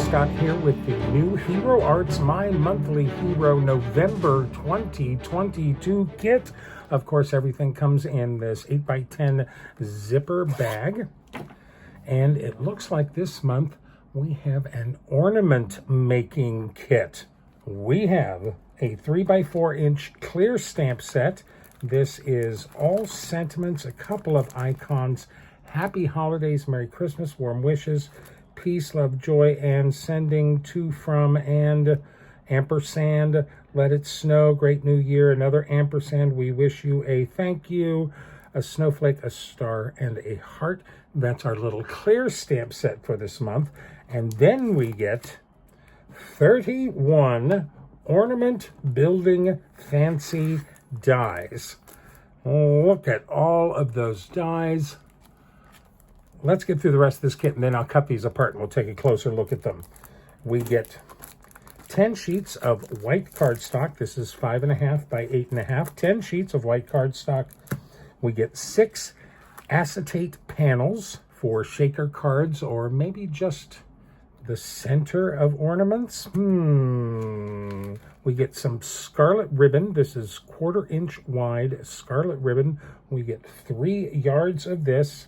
Scott here with the new Hero Arts My Monthly Hero November 2022 kit. Of course, everything comes in this 8x10 zipper bag. And it looks like this month we have an ornament making kit. We have a 3x4 inch clear stamp set. This is all sentiments, a couple of icons. Happy holidays, Merry Christmas, warm wishes, peace, love, joy, and sending to, from, and ampersand, let it snow, great new year, another ampersand, we wish you a thank you, a snowflake, a star, and a heart. That's our little clear stamp set for this month. And then we get 31 ornament building fancy dies. Look at all of those dies. Let's get through the rest of this kit, and then I'll cut these apart, and we'll take a closer look at them. We get 10 sheets of white cardstock. This is 5.5 by 8.5. 10 sheets of white cardstock. We get 6 acetate panels for shaker cards, or maybe just the center of ornaments. We get some scarlet ribbon. This is 1/4 inch wide scarlet ribbon. We get 3 yards of this.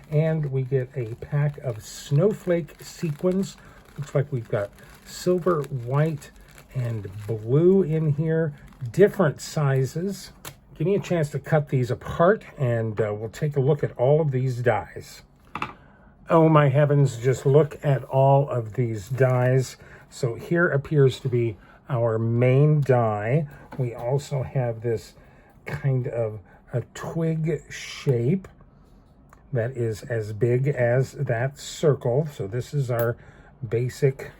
And we get a pack of snowflake sequins. Looks like we've got silver, white, and blue in here. Different sizes. Give me a chance to cut these apart, and we'll take a look at all of these dies. Oh my heavens, just look at all of these dies. So here appears to be our main die. We also have this kind of a twig shape that is as big as that circle. So this is our basic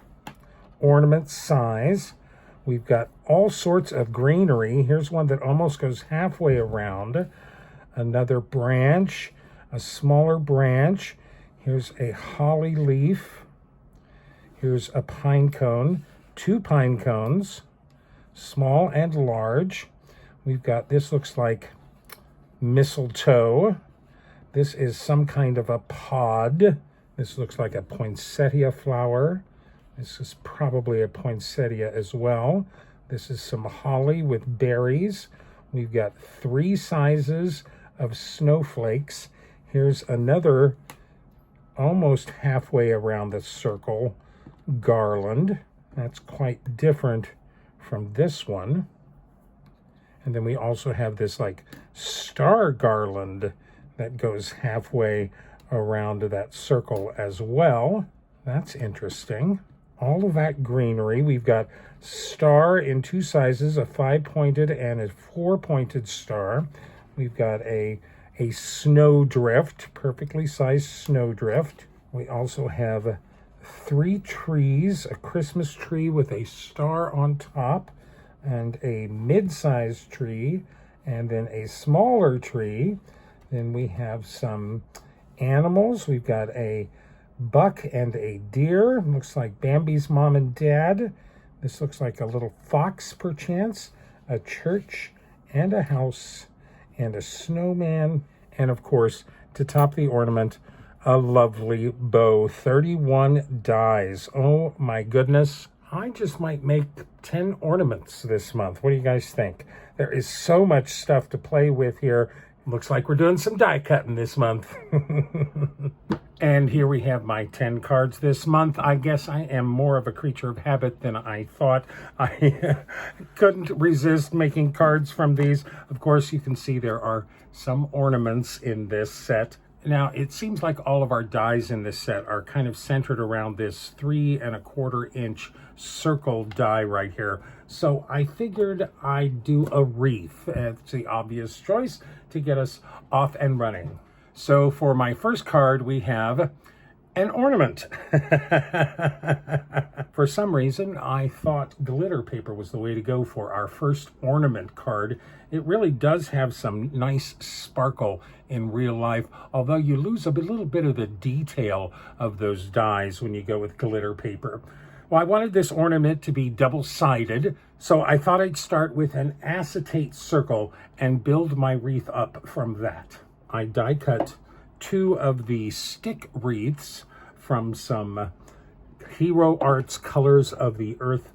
ornament size. We've got all sorts of greenery. Here's one that almost goes halfway around. Another branch, a smaller branch. Here's a holly leaf. Here's a pine cone, 2 pine cones, small and large. We've got, this looks like mistletoe. This is some kind of a pod. This looks like a poinsettia flower. This is probably a poinsettia as well. This is some holly with berries. We've got 3 sizes of snowflakes. Here's another almost halfway around the circle garland. That's quite different from this one. And then we also have this like star garland that goes halfway around that circle as well. That's interesting. All of that greenery. We've got star in 2 sizes, a 5-pointed and a 4-pointed star. We've got a snowdrift, perfectly sized snowdrift. We also have 3 trees, a Christmas tree with a star on top, and a mid-sized tree, and then a smaller tree. Then we have some animals. We've got a buck and a deer. Looks like Bambi's mom and dad. This looks like a little fox, perchance. A church and a house and a snowman. And of course, to top the ornament, a lovely bow. 31 dies. Oh my goodness. I just might make 10 ornaments this month. What do you guys think? There is so much stuff to play with here. Looks like we're doing some die cutting this month. And here we have my 10 cards this month. I guess I am more of a creature of habit than I thought. I couldn't resist making cards from these. Of course, you can see there are some ornaments in this set. Now, it seems like all of our dies in this set are kind of centered around this 3¼ inch circle die right here. So I figured I'd do a wreath. It's the obvious choice to get us off and running. So for my first card, we have an ornament. For some reason, I thought glitter paper was the way to go for our first ornament card. It really does have some nice sparkle in real life, although you lose a little bit of the detail of those dies when you go with glitter paper. Well, I wanted this ornament to be double-sided, so I thought I'd start with an acetate circle and build my wreath up from that. I die cut 2 of the stick wreaths from some Hero Arts Colors of the Earth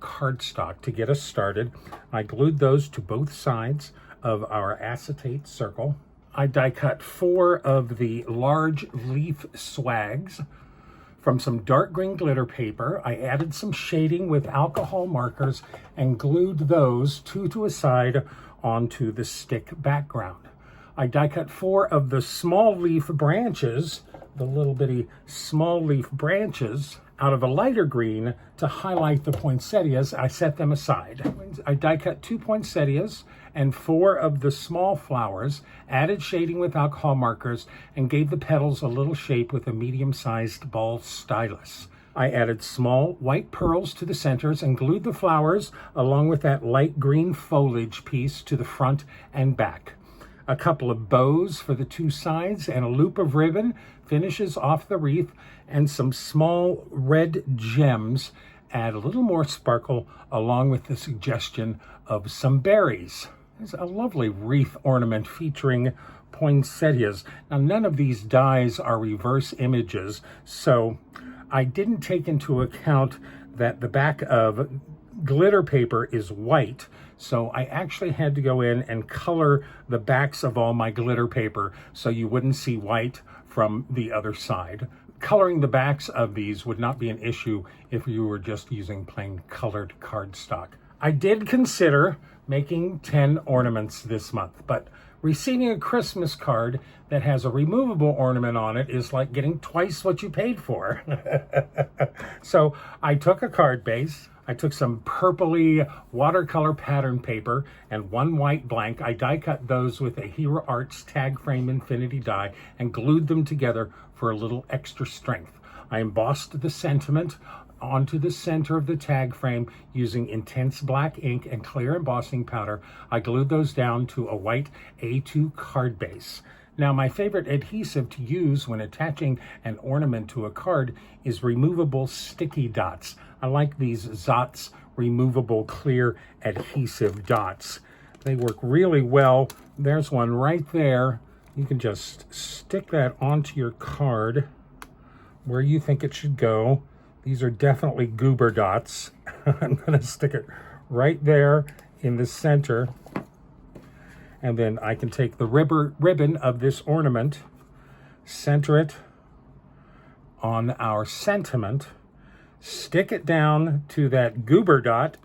cardstock to get us started. I glued those to both sides of our acetate circle. I die cut 4 of the large leaf swags from some dark green glitter paper. I added some shading with alcohol markers and glued those 2 to a side onto the stick background. I die cut 4 of the small leaf branches, the little bitty small leaf branches, out of a lighter green to highlight the poinsettias. I set them aside. I die cut 2 poinsettias and 4 of the small flowers, added shading with alcohol markers, and gave the petals a little shape with a medium-sized ball stylus. I added small white pearls to the centers and glued the flowers along with that light green foliage piece to the front and back. A couple of bows for the 2 sides and a loop of ribbon finishes off the wreath, and some small red gems add a little more sparkle along with the suggestion of some berries. There's a lovely wreath ornament featuring poinsettias. Now, none of these dies are reverse images, so I didn't take into account that the back of glitter paper is white, so I actually had to go in and color the backs of all my glitter paper so you wouldn't see white from the other side. Coloring the backs of these would not be an issue if you were just using plain colored cardstock. I did consider making 10 ornaments this month, but receiving a Christmas card that has a removable ornament on it is like getting twice what you paid for. So I took a card base, I took some purpley watercolor pattern paper and 1 white blank. I die cut those with a Hero Arts tag frame infinity die and glued them together for a little extra strength. I embossed the sentiment onto the center of the tag frame using intense black ink and clear embossing powder. I glued those down to a white A2 card base. Now, my favorite adhesive to use when attaching an ornament to a card is removable sticky dots. I like these Zotz removable clear adhesive dots. They work really well. There's one right there. You can just stick that onto your card where you think it should go. These are definitely goober dots. I'm going to stick it right there in the center. And then I can take the ribbon of this ornament, center it on our sentiment, stick it down to that goober dot,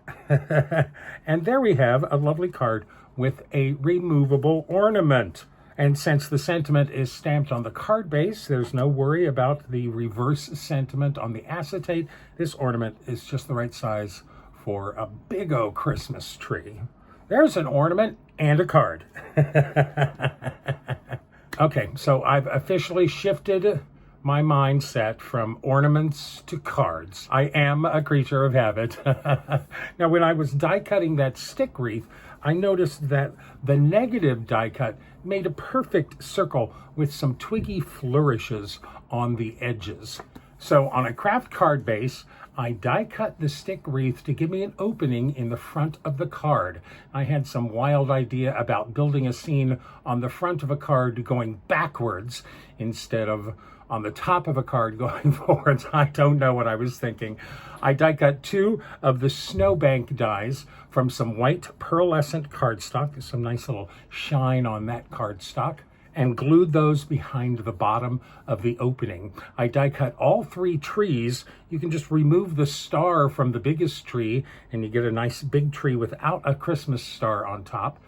and there we have a lovely card with a removable ornament. And since the sentiment is stamped on the card base, there's no worry about the reverse sentiment on the acetate. This ornament is just the right size for a big old Christmas tree. There's an ornament and a card. Okay, so I've officially shifted my mindset from ornaments to cards. I am a creature of habit. Now, when I was die cutting that stick wreath, I noticed that the negative die cut made a perfect circle with some twiggy flourishes on the edges. So on a craft card base, I die cut the stick wreath to give me an opening in the front of the card. I had some wild idea about building a scene on the front of a card going backwards instead of on the top of a card going forwards. I don't know what I was thinking. I die cut 2 of the snowbank dies from some white pearlescent cardstock. There's some nice little shine on that cardstock, and glued those behind the bottom of the opening. I die cut all 3 trees. You can just remove the star from the biggest tree and you get a nice big tree without a Christmas star on top.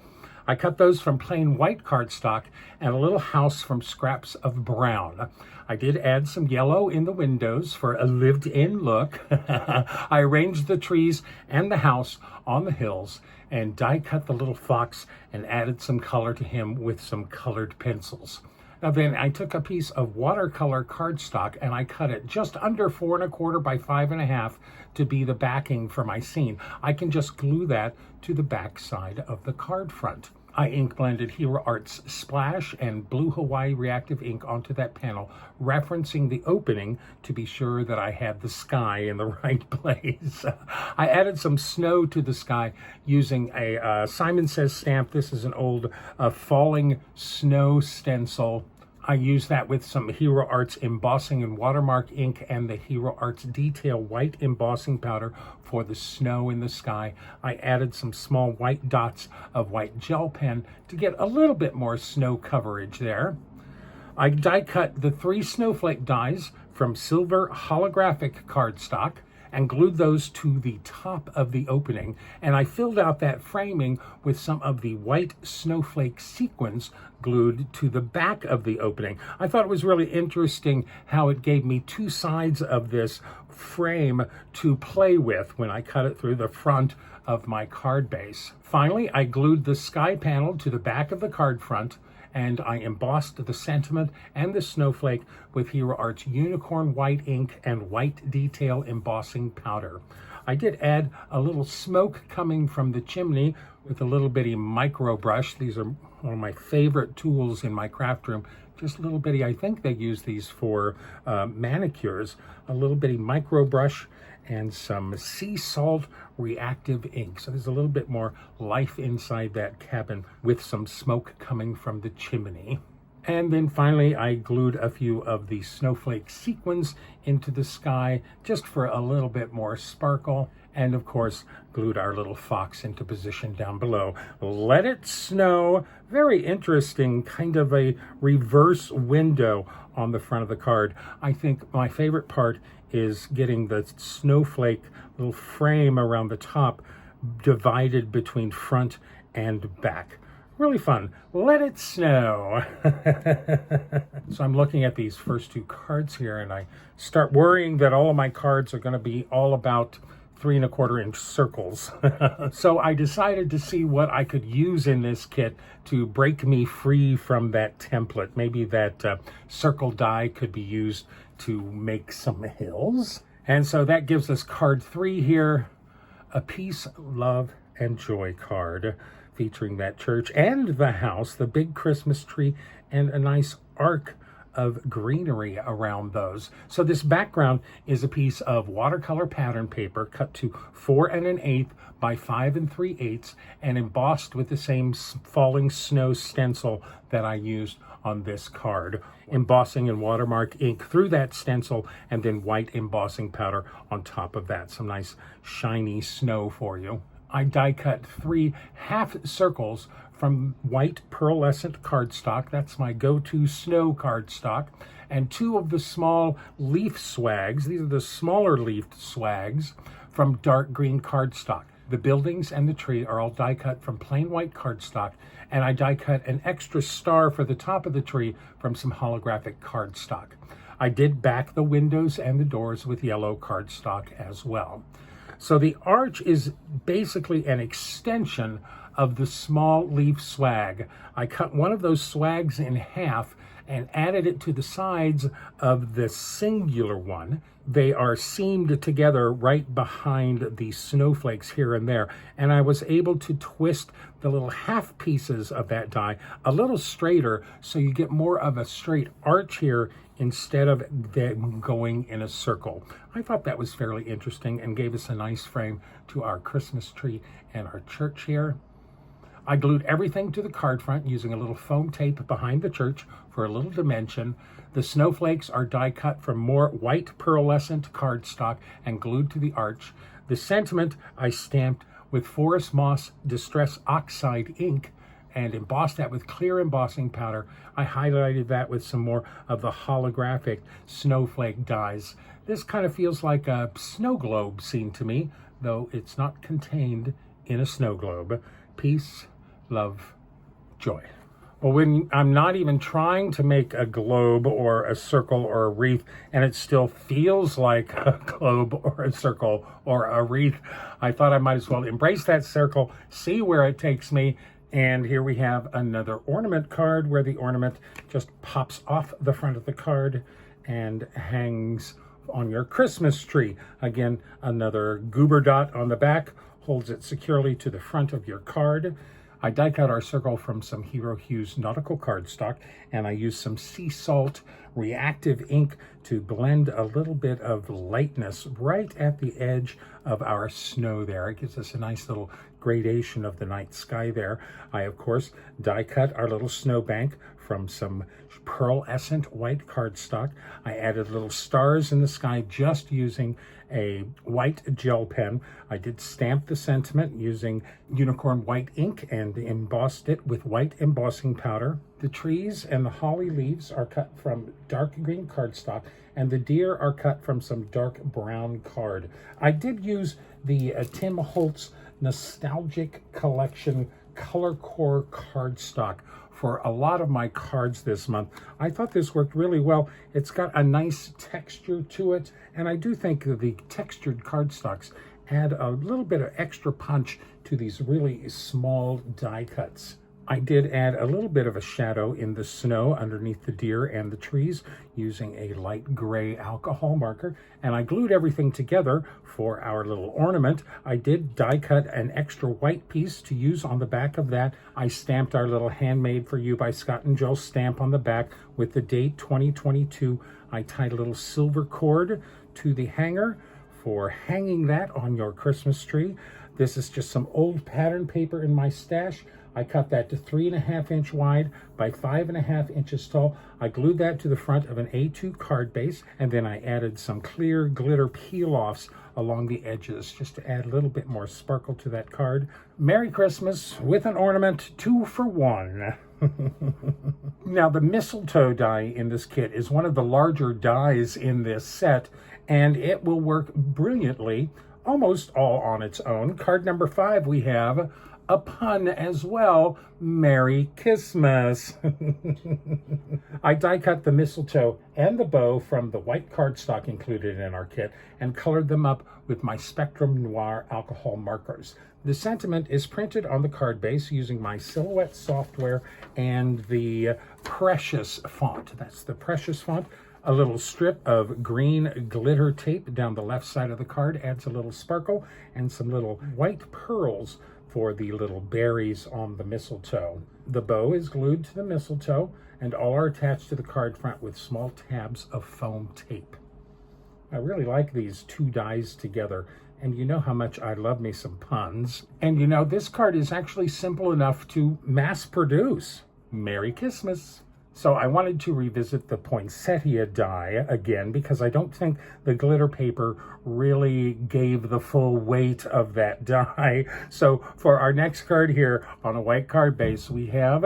I cut those from plain white cardstock and a little house from scraps of brown. I did add some yellow in the windows for a lived-in look. I arranged the trees and the house on the hills and die cut the little fox and added some color to him with some colored pencils. Now then, I took a piece of watercolor cardstock and I cut it just under 4 1/4 by 5 1/2 to be the backing for my scene. I can just glue that to the back side of the card front. I ink blended Hero Arts Splash and Blue Hawaii Reactive ink onto that panel, referencing the opening to be sure that I had the sky in the right place. I added some snow to the sky using a Simon Says stamp. This is an old falling snow stencil. I use that with some Hero Arts embossing and watermark ink and the Hero Arts detail white embossing powder for the snow in the sky. I added some small white dots of white gel pen to get a little bit more snow coverage there. I die cut the 3 snowflake dies from silver holographic cardstock and glued those to the top of the opening. And I filled out that framing with some of the white snowflake sequins glued to the back of the opening. I thought it was really interesting how it gave me 2 sides of this frame to play with when I cut it through the front of my card base. Finally, I glued the sky panel to the back of the card front, and I embossed the sentiment and the snowflake with Hero Arts unicorn white ink and white detail embossing powder. I did add a little smoke coming from the chimney with a little bitty micro brush. These are one of my favorite tools in my craft room. Just a little bitty, I think they use these for manicures. A little bitty micro brush and some sea salt reactive ink. So there's a little bit more life inside that cabin with some smoke coming from the chimney. And then finally, I glued a few of the snowflake sequins into the sky just for a little bit more sparkle. And of course, glued our little fox into position down below. Let it snow. Very interesting, kind of a reverse window on the front of the card. I think my favorite part is getting the snowflake little frame around the top divided between front and back. Really fun. Let it snow. So I'm looking at these first 2 cards here, and I start worrying that all of my cards are going to be all about 3 1/4 inch circles. So I decided to see what I could use in this kit to break me free from that template. Maybe that circle die could be used to make some hills. And so that gives us card 3 here, a peace, love, and joy card featuring that church and the house, the big Christmas tree, and a nice arc of greenery around those. So this background is a piece of watercolor pattern paper cut to 4 1/8 by 5 3/8 and embossed with the same falling snow stencil that I used on this card. Embossing and watermark ink through that stencil and then white embossing powder on top of that. Some nice shiny snow for you. I die cut 3 half circles from white pearlescent cardstock. That's my go-to snow cardstock. And 2 of the small leaf swags. These are the smaller leafed swags from dark green cardstock. The buildings and the tree are all die cut from plain white cardstock, and I die cut an extra star for the top of the tree from some holographic cardstock. I did back the windows and the doors with yellow cardstock as well. So the arch is basically an extension of the small leaf swag. I cut one of those swags in half and added it to the sides of the singular one. They are seamed together right behind the snowflakes here and there. And I was able to twist the little half pieces of that die a little straighter so you get more of a straight arch here instead of them going in a circle. I thought that was fairly interesting and gave us a nice frame to our Christmas tree and our church here. I glued everything to the card front using a little foam tape behind the church for a little dimension. The snowflakes are die cut from more white pearlescent cardstock and glued to the arch. The sentiment I stamped with Forest Moss Distress Oxide ink and embossed that with clear embossing powder. I highlighted that with some more of the holographic snowflake dies. This kind of feels like a snow globe scene to me, though it's not contained in a snow globe. Peace, love, joy. Well, when I'm not even trying to make a globe or a circle or a wreath, and it still feels like a globe or a circle or a wreath, I thought I might as well embrace that circle, see where it takes me. And here we have another ornament card where the ornament just pops off the front of the card and hangs on your Christmas tree. Again, another goober dot on the back holds it securely to the front of your card. I die cut our circle from some Hero Hues nautical cardstock, and I used some sea salt reactive ink to blend a little bit of lightness right at the edge of our snow there. It gives us a nice little gradation of the night sky there. I, of course, die cut our little snowbank from some pearlescent white cardstock. I added little stars in the sky just using a white gel pen. I did stamp the sentiment using unicorn white ink and embossed it with white embossing powder. The trees and the holly leaves are cut from dark green cardstock, and the deer are cut from some dark brown card. I did use the Tim Holtz Nostalgic Collection Color Core cardstock for a lot of my cards this month. I thought this worked really well. It's got a nice texture to it, and I do think that the textured cardstocks add a little bit of extra punch to these really small die cuts. I did add a little bit of a shadow in the snow underneath the deer and the trees using a light gray alcohol marker, and I glued everything together for our little ornament. I did die cut an extra white piece to use on the back of that. I stamped our little Handmade for You by Scott and Joe stamp on the back with the date 2022. I tied a little silver cord to the hanger for hanging that on your Christmas tree. This is just some old pattern paper in my stash. I cut that to 3.5 inch wide by 5.5 inches tall. I glued that to the front of an A2 card base, and then I added some clear glitter peel-offs along the edges just to add a little bit more sparkle to that card. Merry Christmas with an ornament, 2 for 1. Now, the mistletoe die in this kit is one of the larger dies in this set, and it will work brilliantly, almost all on its own. Card number 5, we have a pun as well. Merry Christmas. I die cut the mistletoe and the bow from the white cardstock included in our kit and colored them up with my Spectrum Noir alcohol markers. The sentiment is printed on the card base using my Silhouette software and the Precious font. That's the Precious font. A little strip of green glitter tape down the left side of the card adds a little sparkle, and some little white pearls for the little berries on the mistletoe. The bow is glued to the mistletoe, and all are attached to the card front with small tabs of foam tape. I really like these two dies together, and you know how much I love me some puns. And you know, this card is actually simple enough to mass produce. Merry Christmas. So I wanted to revisit the poinsettia die again because I don't think the glitter paper really gave the full weight of that die. So for our next card here on a white card base, we have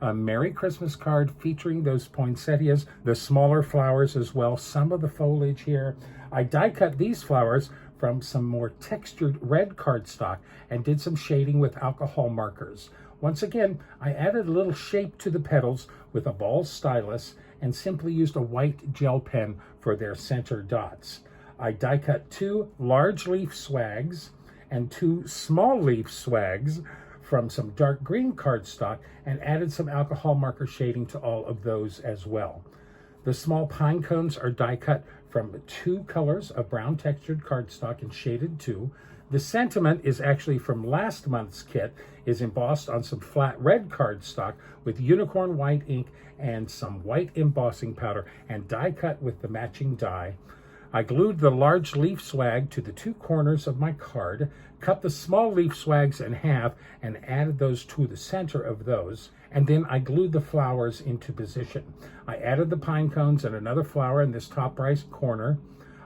a Merry Christmas card featuring those poinsettias, the smaller flowers as well, some of the foliage here. I die cut these flowers from some more textured red cardstock and did some shading with alcohol markers. Once again, I added a little shape to the petals with a ball stylus and simply used a white gel pen for their center dots. I die cut 2 large leaf swags and 2 small leaf swags from some dark green cardstock and added some alcohol marker shading to all of those as well. The small pine cones are die cut from 2 colors of brown textured cardstock and shaded too. The sentiment is actually from last month's kit, is embossed on some flat red cardstock with unicorn white ink and some white embossing powder and die cut with the matching die. I glued the large leaf swag to the 2 corners of my card, cut the small leaf swags in half and added those to the center of those, and then I glued the flowers into position. I added the pine cones and another flower in this top right corner.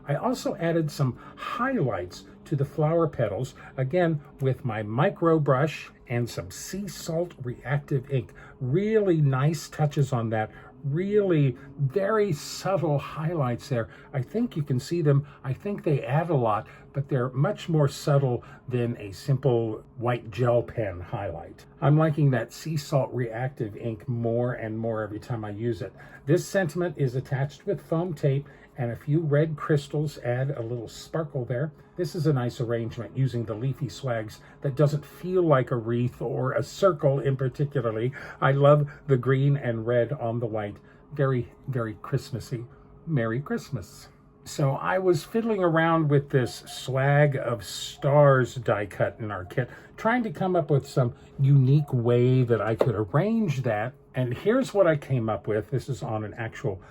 I also added some highlights to the flower petals, again with my micro brush and some sea salt reactive ink. Really nice touches on that, really very subtle highlights there. I think you can see them. I think they add a lot, but they're much more subtle than a simple white gel pen highlight. I'm liking that sea salt reactive ink more and more every time I use it. This sentiment is attached with foam tape, and a few red crystals add a little sparkle there. This is a nice arrangement using the leafy swags that doesn't feel like a wreath or a circle in particularly. I love the green and red on the white. Very, very Christmassy. Merry Christmas. So I was fiddling around with this swag of stars die cut in our kit, trying to come up with some unique way that I could arrange that. And here's what I came up with. This is on an actual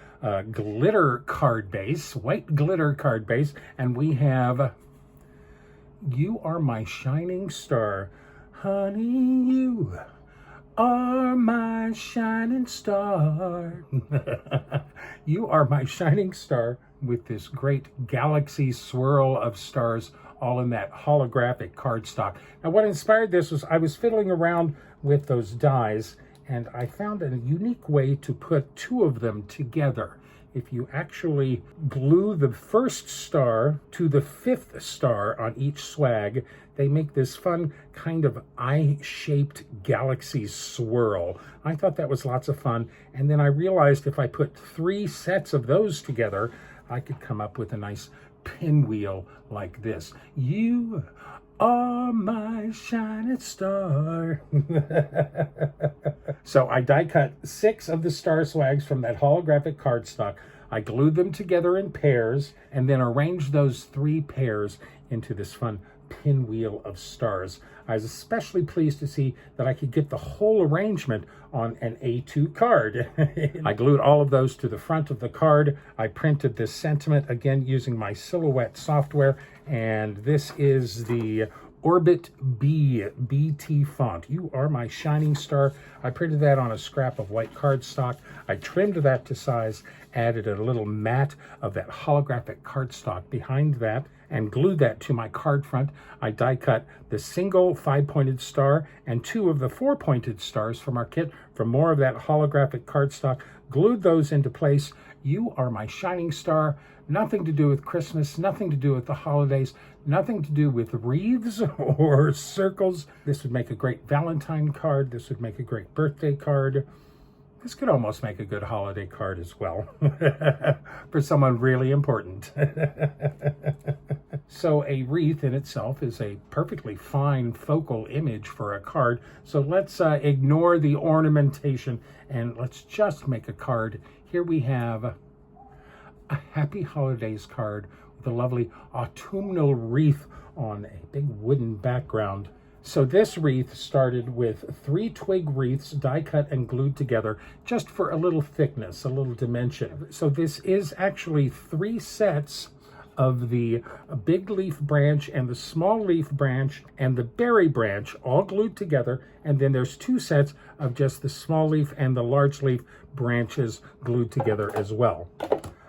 glitter card base, white glitter card base. And we have, "You Are My Shining Star." Honey, you are my shining star. You are my shining star, with this great galaxy swirl of stars all in that holographic cardstock. Now, what inspired this was I was fiddling around with those dies, and I found a unique way to put two of them together. If you actually glue the first star to the fifth star on each swag, they make this fun kind of eye-shaped galaxy swirl. I thought that was lots of fun, and then I realized if I put 3 sets of those together, I could come up with a nice pinwheel like this. You are my shining star. So I die cut 6 of the star swags from that holographic cardstock. I glued them together in pairs and then arranged those 3 pairs into this fun pinwheel of stars. I was especially pleased to see that I could get the whole arrangement on an A2 card. I glued all of those to the front of the card. I printed this sentiment again using my Silhouette software, and this is the Orbit B BT font. You are my shining star. I printed that on a scrap of white cardstock. I trimmed that to size, added a little mat of that holographic cardstock behind that, and glued that to my card front. I die cut the single 5-pointed star and 2 of the 4-pointed stars from our kit from more of that holographic cardstock, glued those into place. You are my shining star. Nothing to do with Christmas, nothing to do with the holidays, nothing to do with wreaths or circles. This would make a great Valentine card. This would make a great birthday card. This could almost make a good holiday card as well for someone really important. So a wreath in itself is a perfectly fine focal image for a card. So let's ignore the ornamentation and let's just make a card. Here we have a Happy Holidays card with a lovely autumnal wreath on a big wooden background. So this wreath started with 3 twig wreaths die cut and glued together just for a little thickness, a little dimension. So this is actually 3 sets of the big leaf branch and the small leaf branch and the berry branch all glued together, and then there's 2 sets of just the small leaf and the large leaf branches glued together as well.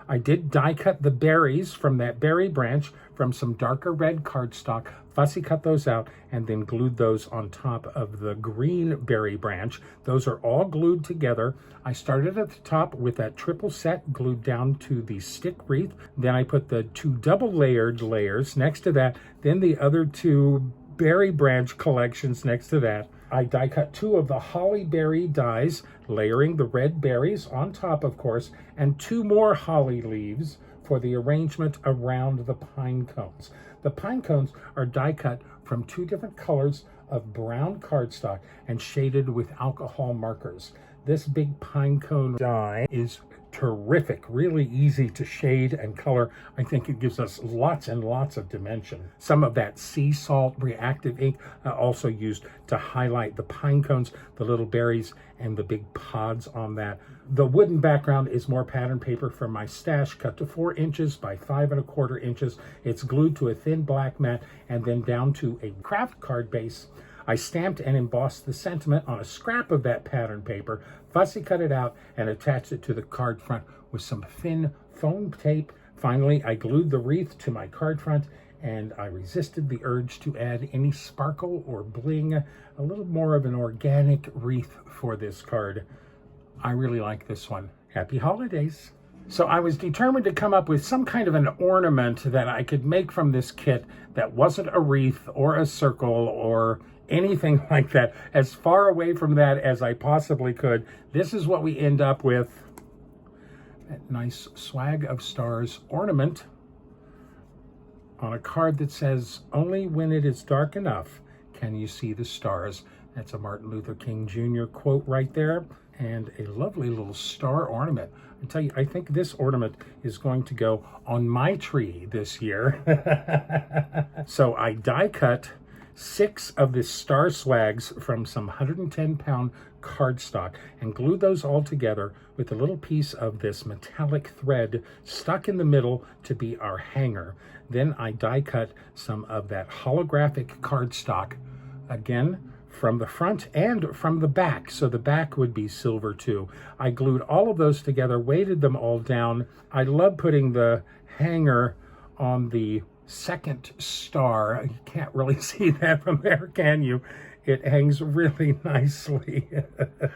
I did die cut the berries from that berry branch from some darker red cardstock, fussy cut those out, and then glued those on top of the green berry branch. Those are all glued together. I started at the top with that triple set glued down to the stick wreath. Then I put the 2 double layered layers next to that, then the other 2 berry branch collections next to that. I die cut 2 of the holly berry dies, layering the red berries on top, of course, and 2 more holly leaves for the arrangement around the pine cones. The pine cones are die cut from 2 different colors of brown cardstock and shaded with alcohol markers. This big pine cone die is terrific, really easy to shade and color. I think it gives us lots and lots of dimension. Some of that sea salt reactive ink also used to highlight the pine cones, the little berries, and the big pods on that. The wooden background is more pattern paper from my stash, cut to 4 inches by 5 1/4 inches. It's glued to a thin black mat and then down to a craft card base. I stamped and embossed the sentiment on a scrap of that pattern paper, fussy cut it out, and attached it to the card front with some thin foam tape. Finally, I glued the wreath to my card front, and I resisted the urge to add any sparkle or bling, a little more of an organic wreath for this card. I really like this one. Happy holidays. So I was determined to come up with some kind of an ornament that I could make from this kit that wasn't a wreath or a circle or anything like that, as far away from that as I possibly could. This is what we end up with. That nice Swag of Stars ornament on a card that says, "Only when it is dark enough can you see the stars." That's a Martin Luther King Jr. quote right there, and a lovely little star ornament. I tell you, I think this ornament is going to go on my tree this year. So I die cut 6 of the star swags from some 110-pound cardstock and glued those all together with a little piece of this metallic thread stuck in the middle to be our hanger. Then I die cut some of that holographic cardstock, again from the front and from the back, so the back would be silver too. I glued all of those together, weighted them all down. I love putting the hanger on the second star. You can't really see that from there, can you? It hangs really nicely.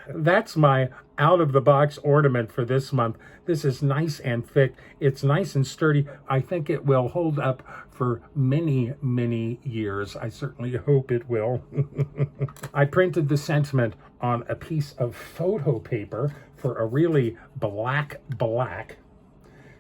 That's my out-of-the-box ornament for this month. This is nice and thick. It's nice and sturdy. I think it will hold up for many, many years. I certainly hope it will. I printed the sentiment on a piece of photo paper for a really black,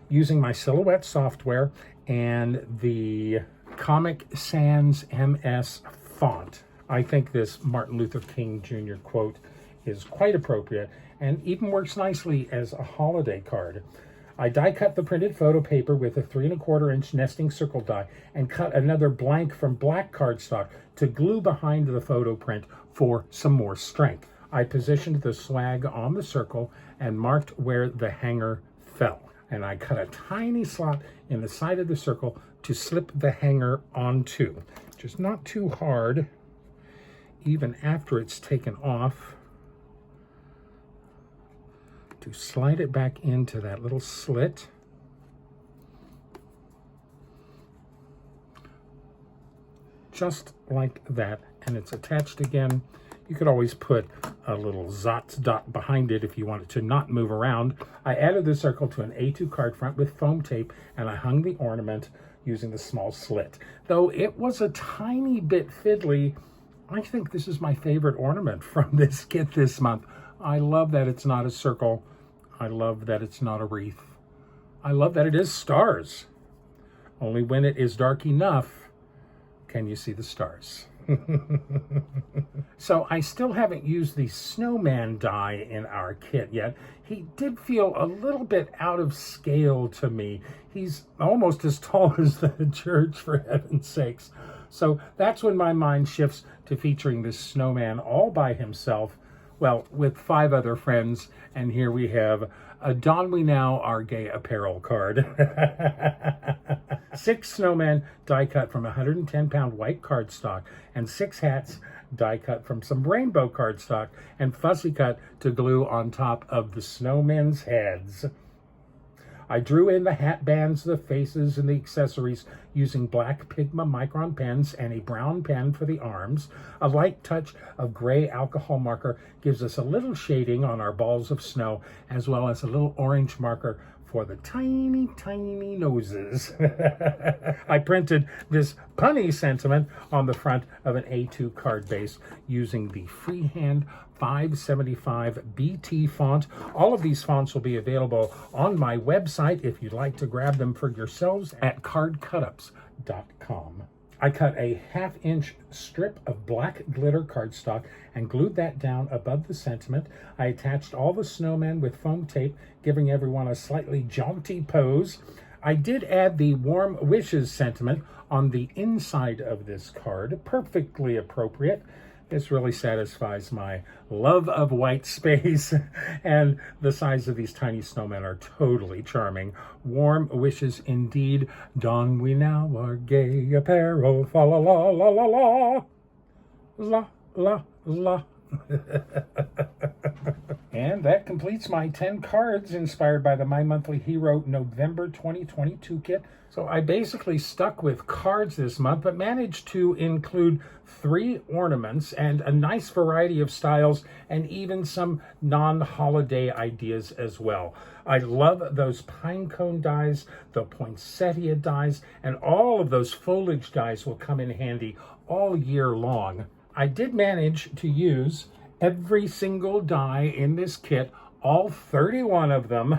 using my Silhouette software and the Comic Sans MS font. I think this Martin Luther King Jr. quote is quite appropriate and even works nicely as a holiday card. I die cut the printed photo paper with a 3 1/4 inch nesting circle die and cut another blank from black cardstock to glue behind the photo print for some more strength. I positioned the swag on the circle and marked where the hanger fell. And I cut a tiny slot in the side of the circle to slip the hanger onto. Just not too hard, even after it's taken off, to slide it back into that little slit. Just like that, and it's attached again. You could always put a little Zotz dot behind it if you wanted to not move around. I added the circle to an A2 card front with foam tape, and I hung the ornament using the small slit. Though it was a tiny bit fiddly, I think this is my favorite ornament from this kit this month. I love that it's not a circle. I love that it's not a wreath. I love that it is stars. Only when it is dark enough can you see the stars. So I still haven't used the snowman die in our kit yet. He did feel a little bit out of scale to me. He's almost as tall as the church, for heaven's sakes. So that's when my mind shifts to featuring this snowman all by himself, well, with 5 other friends. And here we have a Don We Now Our Gay Apparel card. 6 snowmen die cut from 110-pound white cardstock, and 6 hats die cut from some rainbow cardstock and fussy cut to glue on top of the snowmen's heads. I drew in the hat bands, the faces, and the accessories using black Pigma Micron pens and a brown pen for the arms. A light touch of gray alcohol marker gives us a little shading on our balls of snow, as well as a little orange marker for the tiny, tiny noses. I printed this punny sentiment on the front of an A2 card base using the freehand 575 BT font. All of these fonts will be available on my website if you'd like to grab them for yourselves at cardcutups.com. I cut a 1/2 inch strip of black glitter cardstock and glued that down above the sentiment. I attached all the snowmen with foam tape, giving everyone a slightly jaunty pose. I did add the warm wishes sentiment on the inside of this card, perfectly appropriate. This really satisfies my love of white space, and the size of these tiny snowmen are totally charming. Warm wishes indeed. Don we now our gay apparel, fa la la la la la, la la la. And that completes my 10 cards inspired by the My Monthly Hero November 2022 kit. So I basically stuck with cards this month, but managed to include 3 ornaments and a nice variety of styles, and even some non-holiday ideas as well. I love those pinecone dies, the poinsettia dies, and all of those foliage dies will come in handy all year long. I did manage to use every single die in this kit, all 31 of them.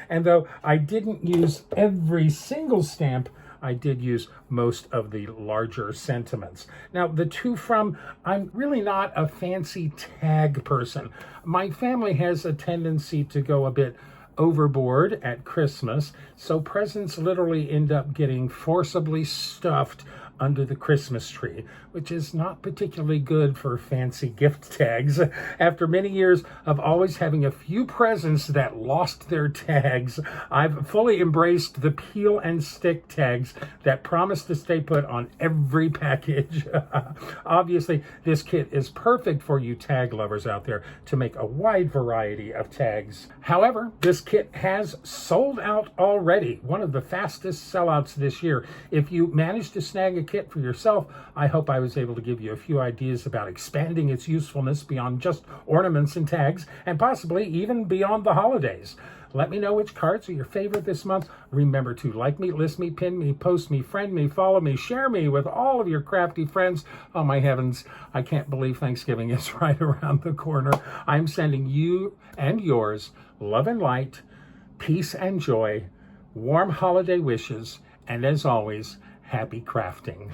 And though I didn't use every single stamp, I did use most of the larger sentiments. Now, the to from, I'm really not a fancy tag person. My family has a tendency to go a bit overboard at Christmas, so presents literally end up getting forcibly stuffed under the Christmas tree, which is not particularly good for fancy gift tags. After many years of always having a few presents that lost their tags, I've fully embraced the peel and stick tags that promise to stay put on every package. Obviously, this kit is perfect for you tag lovers out there to make a wide variety of tags. However, this kit has sold out already, one of the fastest sellouts this year. If you managed to snag a kit for yourself, I hope I was able to give you a few ideas about expanding its usefulness beyond just ornaments and tags, and possibly even beyond the holidays. Let me know which cards are your favorite this month. Remember to like me, list me, pin me, post me, friend me, follow me, share me with all of your crafty friends. Oh my heavens, I can't believe Thanksgiving is right around the corner. I'm sending you and yours love and light, peace and joy, warm holiday wishes, and as always, happy crafting.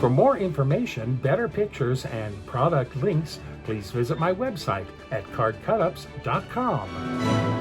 For more information, better pictures, and product links, please visit my website at cardcutups.com.